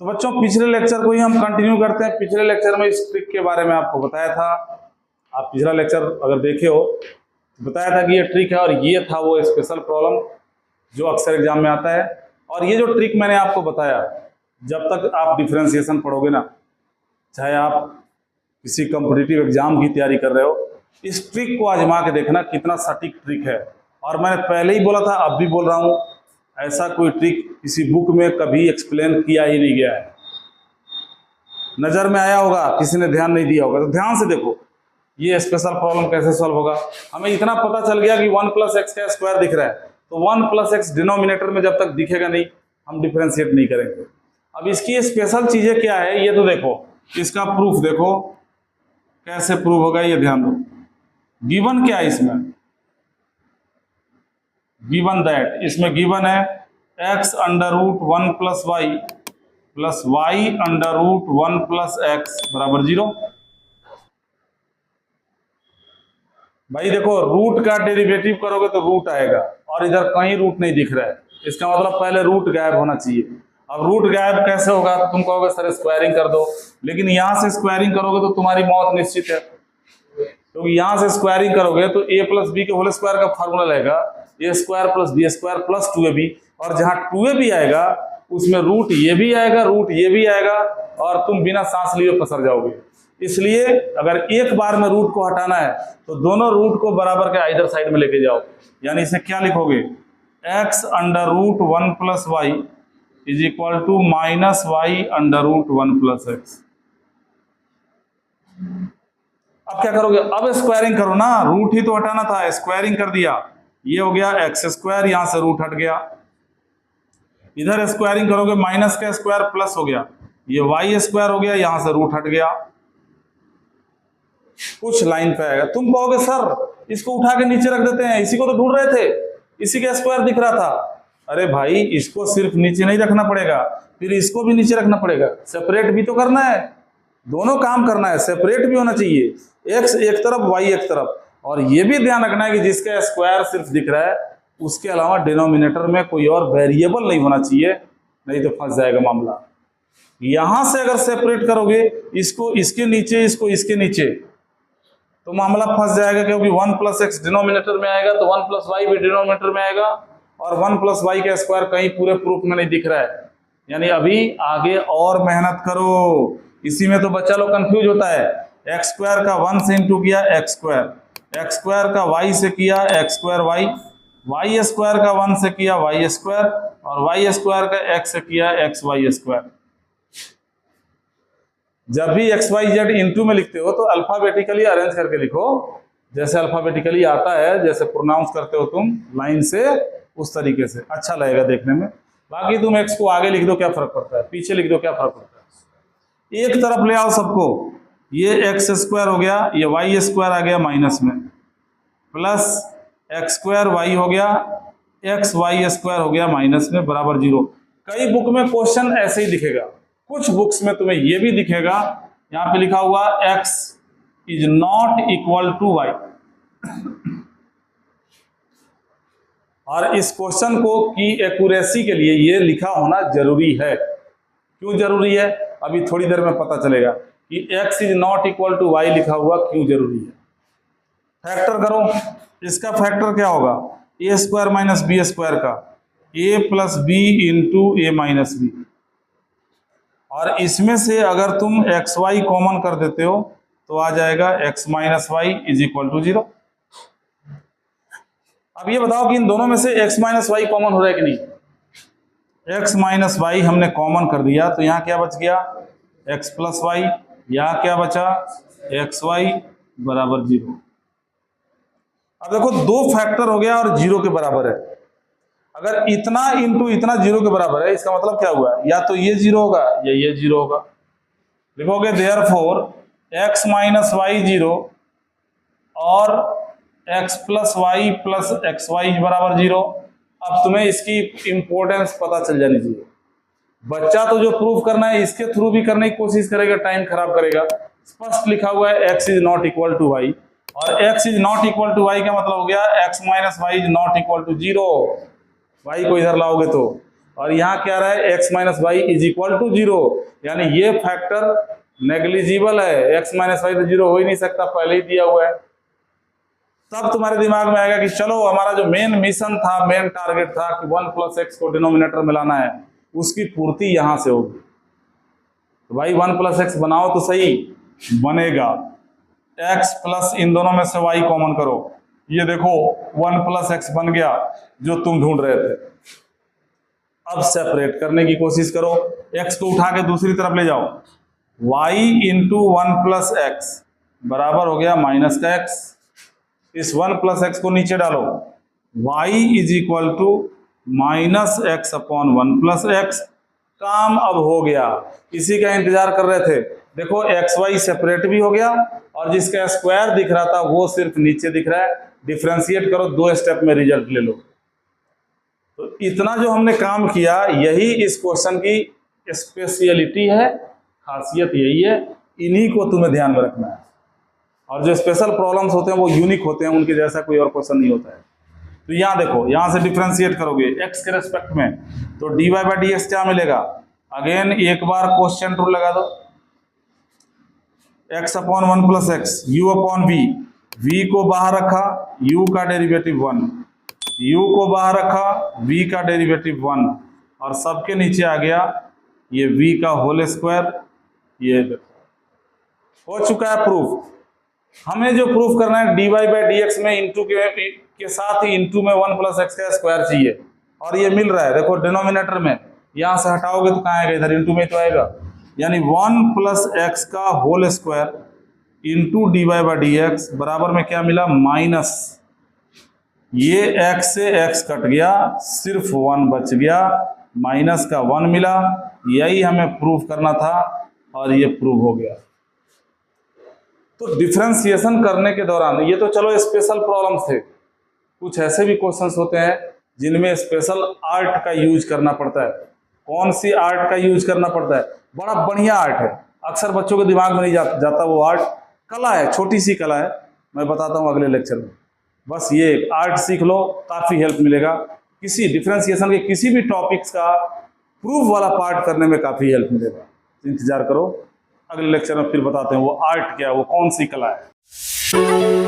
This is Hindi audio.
तो बच्चों पिछले लेक्चर को ही हम कंटिन्यू करते हैं। पिछले लेक्चर में इस ट्रिक के बारे में आपको बताया था। आप पिछला लेक्चर अगर देखे हो तो बताया था कि ये ट्रिक है और ये था वो स्पेशल प्रॉब्लम जो अक्सर एग्जाम में आता है। और ये जो ट्रिक मैंने आपको बताया, जब तक आप डिफरेंशिएशन पढ़ोगे ना, चाहे आप किसी कॉम्पिटिटिव एग्जाम की तैयारी कर रहे हो, इस ट्रिक को आजमा के देखना कितना सटीक ट्रिक है। और मैंने पहले ही बोला था, अब भी बोल रहा हूँ, ऐसा कोई ट्रिक किसी बुक में कभी एक्सप्लेन किया ही नहीं गया है। नजर में आया होगा, किसी ने ध्यान नहीं दिया होगा, तो ध्यान से देखो ये स्पेशल प्रॉब्लम कैसे सॉल्व होगा। हमें इतना पता चल गया कि 1 + x का स्क्वायर दिख रहा है, तो 1 + x डिनोमिनेटर में जब तक दिखेगा नहीं हम डिफरेंशिएट नहीं करेंगे। अब इसकी स्पेशल चीजें क्या है ये तो देखो, इसका प्रूफ देखो कैसे प्रूफ होगा, ये ध्यान दो। गिवन क्या है इसमें, गिवन दैट, इसमें गिवन है x √1 + y plus y √1 + x बराबर 0। भाई देखो, रूट का डेरिवेटिव करोगे तो रूट आएगा और इधर कहीं रूट नहीं दिख रहा है, इसका मतलब पहले रूट गायब होना चाहिए। अब रूट गायब कैसे होगा, तो तुम कहोगे सर स्क्वायरिंग कर दो, लेकिन यहां से स्क्वायरिंग करोगे तो तुम्हारी मौत निश्चित है। क्योंकि तो यहां से स्क्वायरिंग करोगे तो a + b के होल स्क्वायर का फार्मूला रहेगा a² + b² + 2ab, और जहां 2ab आएगा उसमें रूट ये भी आएगा, रूट ये भी आएगा, और तुम बिना सांस लिए पसर जाओगे। इसलिए अगर एक बार में रूट को हटाना है तो दोनों रूट को बराबर के इधर साइड में लेके जाओ। यानी इसे क्या लिखोगे, x √1 + y = -y √1 + x। अब क्या करोगे, अब स्क्वायरिंग करो ना, रूट ही तो हटाना था, स्क्वायरिंग कर दिया, ये हो गया x², यहां से रूट हट गया। इधर स्क्वायरिंग करोगे माइनस का स्क्वायर प्लस हो गया, ये y² हो गया, यहां से रूट हट गया। कुछ लाइन पे आएगा, तुम कहोगे सर इसको उठा के नीचे रख देते हैं, इसी को तो ढूंढ रहे थे, इसी का स्क्वायर दिख रहा था। अरे भाई इसको सिर्फ नीचे नहीं रखना पड़ेगा, फिर इसको भी नीचे रखना पड़ेगा, सेपरेट भी तो करना है, दोनों काम करना है, सेपरेट भी होना चाहिए, x एक तरफ y एक तरफ। और ये भी ध्यान रखना है कि जिसका स्क्वायर सिर्फ दिख रहा है उसके अलावा डिनोमिनेटर में कोई और वेरिएबल नहीं होना चाहिए, नहीं तो फंस जाएगा मामला। यहां से अगर सेपरेट करोगे इसको इसके नीचे, इसको इसके नीचे, तो मामला फंस जाएगा, क्योंकि 1 + x डिनोमिनेटर में आएगा तो 1 + y भी डिनोमिनेटर में आएगा, और 1 + y का स्क्वायर कहीं पूरे प्रूफ में नहीं दिख रहा है। यानी अभी आगे और मेहनत करो, इसी में तो बच्चा लोग कंफ्यूज होता है। x² का 1 से इंटू किया x², x² का y से किया x²y, y² का 1 से किया y², और y² का x से किया xy²। जब भी XYZ इंटू में लिखते हो तो अल्फाबेटिकली अरेंज करके लिखो, जैसे अल्फाबेटिकली आता है, जैसे प्रोनाउंस करते हो तुम लाइन से, उस तरीके से अच्छा लगेगा देखने में। बाकी तुम x को आगे लिख दो क्या फर्क पड़ता है, पीछे लिख दो क्या फर्क पड़ता है, एक तरफ ले आओ सबको। ये x² हो गया, ये y² आ गया माइनस में, प्लस x²y हो गया, xy² हो गया माइनस में, बराबर 0। कई बुक में क्वेश्चन ऐसे ही दिखेगा, कुछ बुक्स में तुम्हें यह भी दिखेगा, यहां पे लिखा हुआ x ≠ y। और इस क्वेश्चन को की एक्यूरेसी के लिए ये लिखा होना जरूरी है। क्यों जरूरी है, अभी थोड़ी देर में पता चलेगा कि x ≠ y लिखा हुआ क्यों जरूरी है। फैक्टर करो, इसका फैक्टर क्या होगा, a² - b² का, a + b × a - b। और इसमें से अगर तुम xy कॉमन कर देते हो तो आ जाएगा x - y = 0। अब ये बताओ कि इन दोनों में से x - y कॉमन हो रहा है कि नहीं। x - y हमने कॉमन कर दिया तो यहाँ क्या बच गया, x + y, यहाँ क्या बचा xy बराबर 0। अब देखो दो फैक्टर हो गया और 0 के बराबर है। अगर इतना इंटू इतना 0 के बराबर है, इसका मतलब क्या हुआ, या तो ये 0 होगा या ये 0 होगा। लिखोगे देयरफॉर x - y 0 और x + y + xy बराबर 0। अब तुम्हें इसकी इंपॉर्टेंस पता चल जानी चाहिए। बच्चा तो जो प्रूफ करना है इसके थ्रू भी करने की कोशिश करेगा, टाइम खराब करेगा। स्पष्ट लिखा हुआ है x ≠ y, और x ≠ y का मतलब हो गया x - y ≠ 0। y को इधर लाओगे तो और यहाँ क्या रहा है, x minus y is equal to 0, यानी ये फैक्टर नेग्लिजिबल है, x माइनस वाई तो 0 हो ही नहीं सकता, पहले ही दिया हुआ है। तब तुम्हारे दिमाग में आएगा कि चलो हमारा जो मेन मिशन था, मेन टारगेट था कि 1 प्लस एक्स को डिनोमिनेटर में लाना है, उसकी पूर्ति यहां से होगी। तो भाई 1 प्लस एक्स बनाओ तो सही, बनेगा। x प्लस इन दोनों में से y कॉमन करो, ये देखो 1 प्लस एक्स बन गया जो तुम ढूंढ रहे थे। अब सेपरेट करने की कोशिश करो, x को उठा के दूसरी तरफ ले जाओ, y इंटू 1 प्लस एक्स बराबर हो गया माइनस का x। इस 1 प्लस एक्स को नीचे डालो, y is equal to minus x upon 1 plus x. काम अब हो गया, इसी का इंतजार कर रहे थे। देखो एक्स वाई सेपरेट भी हो गया और जिसका स्क्वायर दिख रहा था वो सिर्फ नीचे दिख रहा है। डिफरेंशिएट करो, 2 स्टेप में रिजल्ट ले लो। तो इतना जो हमने काम किया, यही इस क्वेश्चन की स्पेशलिटी है, खासियत यही है। इन्हीं को तुम्हें ध्यान में रखना है। और जो स्पेशल प्रॉब्लम्स होते हैं वो यूनिक होते हैं, उनके जैसा कोई और क्वेश्चन नहीं होता है। तो यहाँ देखो, यहाँ से डिफरेंशिएट करोगे x के रेस्पेक्ट में, तो dy बाई डी एक्स क्या मिलेगा। अगेन एक बार क्वेश्चन रूल लगा दो, x upon 1 plus x you upon v, v को बाहर रखा, u का डेरिवेटिव 1, u को बाहर रखा, v का डेरिवेटिव 1, और सबके नीचे आ गया ये v का होल स्क्वायर। ये देखो हो चुका है प्रूफ। हमें जो प्रूफ करना है dy बाई डी एक्स में इंटू के साथ ही इंटू में 1 प्लस एक्स का स्क्वायर चाहिए, और ये मिल रहा है। देखो डिनोमिनेटर में यहां से हटाओगे तो कहाँ आएगा, इधर इंटू में तो आएगा, यानी 1 प्लस एक्स का whole square into dy by d x बराबर में क्या मिला, माइनस, ये x से x कट गया, सिर्फ 1 बच गया, माइनस का 1 मिला। यही हमें प्रूफ करना था और ये प्रूव हो गया। तो डिफरेंशिएशन करने के दौरान, ये तो चलो स्पेशल प्रॉब्लम्स थे, कुछ ऐसे भी क्वेश्चंस होते हैं जिनमें स्पेशल आर्ट का यूज करना पड़ता है। कौन सी आर्ट का यूज करना पड़ता है, बड़ा बढ़िया आर्ट है, अक्सर बच्चों के दिमाग में नहीं जाता वो आर्ट। कला है, छोटी सी कला है, मैं बताता हूँ अगले लेक्चर में। बस ये आर्ट सीख लो, काफ़ी हेल्प मिलेगा। किसी डिफरेंशिएशन के किसी भी टॉपिक्स का प्रूफ वाला पार्ट करने में काफ़ी हेल्प मिलेगा। इंतजार करो, अगले लेक्चर में फिर बताते हैं वो आर्ट क्या है, वो कौन सी कला है।